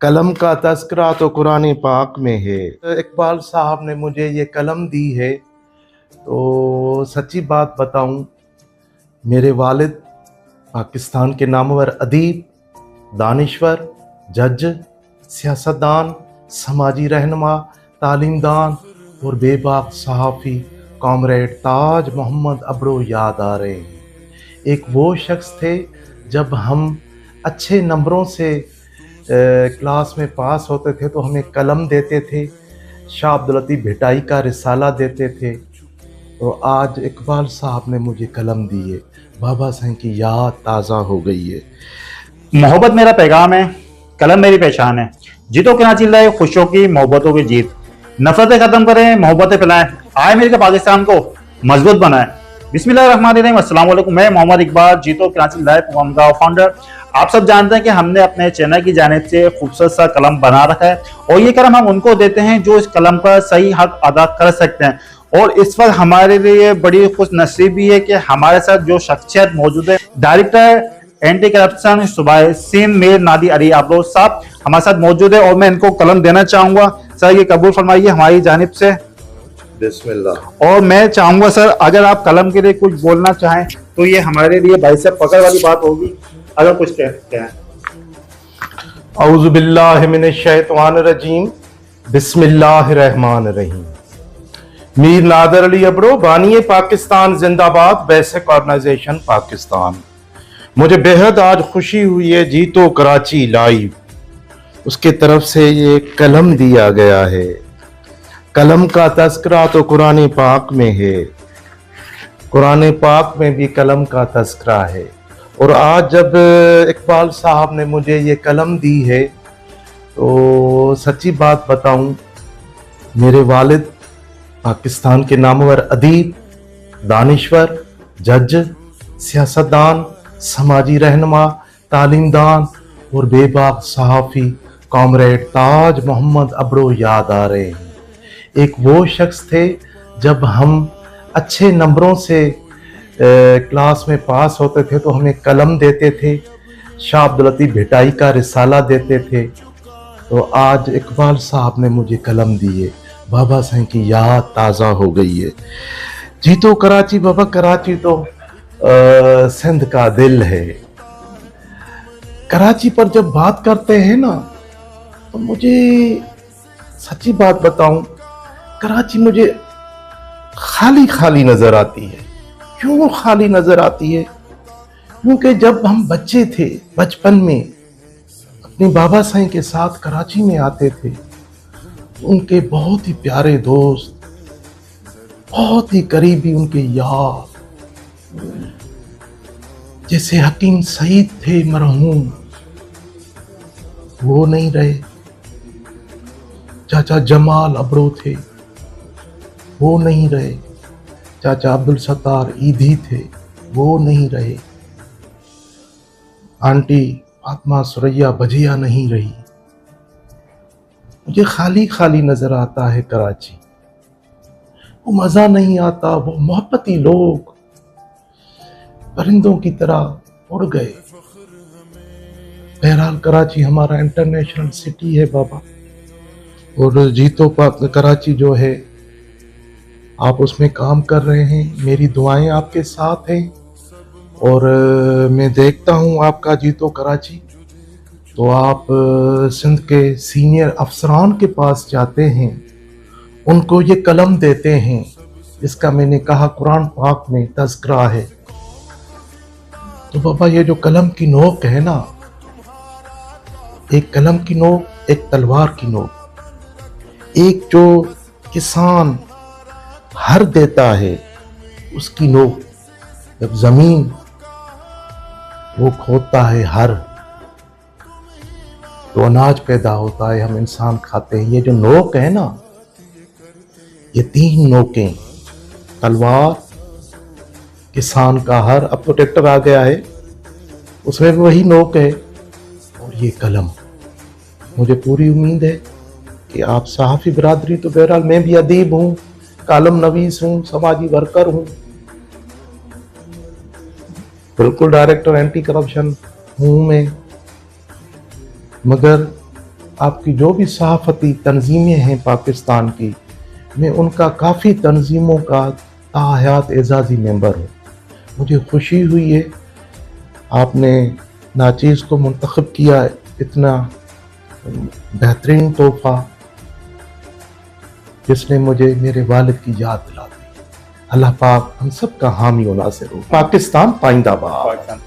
कलम का तज़किरा तो कुरान पाक में है। इकबाल साहब ने मुझे ये कलम दी है, तो सच्ची बात बताऊं, मेरे वालिद पाकिस्तान के नामवर अदीब, दानिश्वर, जज, सियासतदान, समाजी रहनुमा, तालीमदान और बेबाक सहाफ़ी कॉमरेड ताज मोहम्मद अबड़ो याद आ रहे हैं। एक वो शख्स थे, जब हम अच्छे नंबरों से क्लास में पास होते थे तो हमें कलम देते थे, शाह अब्दुल लतीफ़ भिटाई का रिसाला देते थे। तो आज इकबाल साहब ने मुझे कलम दी है, बाबा साहब की याद ताज़ा हो गई है। मोहब्बत मेरा पैगाम है, कलम मेरी पहचान है। जीतो के ना चिल्लाए, खुशियों की मोहब्बतों की जीत। नफरतें खत्म करें, मोहब्बतें फैलाएं, आए मिलकर पाकिस्तान को मजबूत बनाएं। बिस्मिल्लाहिर्रहमानिर्रहीम। अस्सलाम वालेकुम। मैं मोहम्मद इकबाल, जीतो कराची लाइव प्रोग्राम का फाउंडर। आप सब जानते हैं कि हमने अपने चैनल की जानिब से खूबसूरत सा कलम बना रखा है और ये कलम हम उनको देते हैं जो इस कलम पर सही हक अदा कर सकते हैं। और इस वक्त हमारे लिए बड़ी खुश नसीबी है कि हमारे साथ जो शख्सियत मौजूद है, डायरेक्टर एंटी करप्शन सूबाई सिंध मीर नादी अली आबलो साहब हमारे साथ मौजूद है और मैं इनको कलम देना चाहूंगा। सर ये कबूल फरमाइए हमारी जानिब से। बिस्मिल्लाह। और मैं चाहूंगा सर, अगर आप कलम के लिए कुछ बोलना चाहें तो ये हमारे लिए भाई से पकड़ वाली बात होगी, अगर कुछ कहते हैं। औज़ु बिल्लाहि मिनश शैतानिर रजीम, बिस्मिल्लाहिर्रहमानिर्रहीम। मीर नादर अली अबड़ो, बानिए पाकिस्तान जिंदाबाद, बेसिक ऑर्गेनाइजेशन पाकिस्तान। मुझे बेहद आज खुशी हुई है, जीतो कराची लाइव उसके तरफ से ये कलम दिया गया है। कलम का तज़किरा तो कुरान पाक में है, कुरान पाक में भी कलम का तज़किरा है। और आज जब इकबाल साहब ने मुझे ये कलम दी है, तो सच्ची बात बताऊं, मेरे वालिद पाकिस्तान के नामवर अदीब, दानिश्वर, जज, सियासतदान, समाजी रहनुमा, तालीमदान और बेबाक सहाफ़ी कॉमरेड ताज मोहम्मद अबड़ो याद आ रहे हैं। एक वो शख्स थे, जब हम अच्छे नंबरों से क्लास में पास होते थे तो हमें कलम देते थे, शाह अब्दुल लतीफ़ भिटाई का रिसाला देते थे। तो आज इकबाल साहब ने मुझे कलम दी है, बाबा साहब की याद ताज़ा हो गई है। जीतो कराची बाबा, कराची तो सिंध का दिल है। कराची पर जब बात करते हैं ना, तो मुझे सच्ची बात बताऊं, कराची मुझे खाली खाली नजर आती है। क्यों खाली नजर आती है? क्योंकि जब हम बच्चे थे, बचपन में अपने बाबा साईं के साथ कराची में आते थे, उनके बहुत ही प्यारे दोस्त, बहुत ही करीबी उनके यार, जैसे हकीम सईद थे मरहूम, वो नहीं रहे। चाचा जमाल अबड़ो थे, वो नहीं रहे। चाचा अब्दुल सत्तार ईदी थे, वो नहीं रहे। आंटी फातिमा सुरैया बजिया नहीं रही। मुझे खाली खाली नजर आता है कराची। वो मजा नहीं आता, वो मोहब्बती लोग परिंदों की तरह उड़ गए। बहरहाल कराची हमारा इंटरनेशनल सिटी है बाबा, और जीतो पाक कराची जो है, आप उसमें काम कर रहे हैं। मेरी दुआएं आपके साथ हैं और मैं देखता हूं आपका जीतो कराची, तो आप सिंध के सीनियर अफसरान के पास जाते हैं, उनको ये कलम देते हैं। इसका मैंने कहा कुरान पाक में तज़किरा है। तो बाबा ये जो कलम की नोक है ना, एक कलम की नोक, एक तलवार की नोक। एक जो किसान हर देता है, उसकी नोक, जब जमीन वो खोदता है हर, तो अनाज पैदा होता है, हम इंसान खाते हैं। ये जो नोक है ना, ये तीन नोकें, तलवार, किसान का हर, अब तो ट्रैक्टर आ गया है, उसमें भी वही नोक है, और ये कलम। मुझे पूरी उम्मीद है कि आप सहाफ़ी बिरादरी, तो बहरहाल मैं भी अदीब हूँ, कालम नवीस हूँ, समाजी वर्कर हूँ, बिल्कुल डायरेक्टर एंटी करप्शन हूँ मैं, मगर आपकी जो भी सहाफ़ती तंजीमें हैं पाकिस्तान की, मैं उनका काफ़ी तंजीमों का ताहयात एजाज़ी मेंबर हूँ। मुझे खुशी हुई है आपने नाचीज़ को मुंतखब किया, इतना बेहतरीन तोहफ़ा जिसने मुझे मेरे वालिद की याद दिला दी। अल्लाह पाक हम सब का हामी और नासिर हो। पाकिस्तान पाइंदाबाद। पाकिस्तान